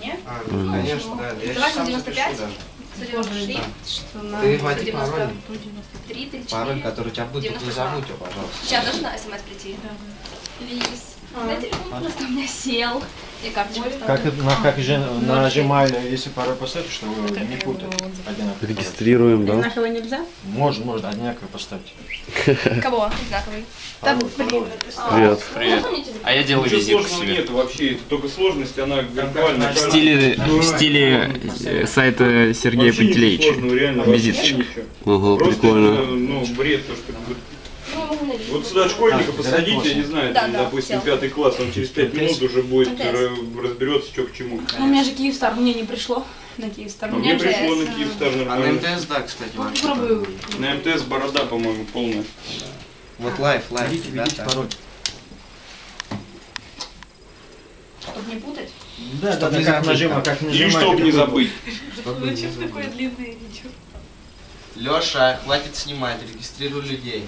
Нет? Конечно, да. Я Давай сам 95. запишу даже. 196. Ты вводи пароль. 3, 3, 4. Пароль, который у тебя будет, тут не забудь его, пожалуйста. Сейчас должна смс прийти. Лиз. Да, телефон просто у меня сел. Я карточку Как же нажимали, если пароль поставить, чтобы не путать одинаково. Регистрируем, да? Одинаково нельзя? Можно одинаково поставить. Кого? Одинаковый. Привет. Привет. А я делаю Ничего визитку сложного себе. нет вообще, только сложность, она виртуальная. В стиле сайта Сергея Вообще ничего Пантелеича. сложного, реально, вообще Визиточка. ничего. Ага, Просто прикольно. это, ну, бред, то, что... Вот сюда школьника посадите, я не знаю, там, допустим, 5 класс, он через 5 минут уже будет разберется, что к чему. У меня же Киевстар, мне не пришло на Киевстар. А мне пришло на Киевстар А на нормально. МТС, да, кстати, вообще. Попробую. На МТС борода, по-моему, полная. Вот лайф, Введите пароль. Чтобы не путать. Да, как нажимать, как нажимать. И чтоб не забыть. Зачем такое длинное видео? Леша, хватит снимать, регистрируй людей.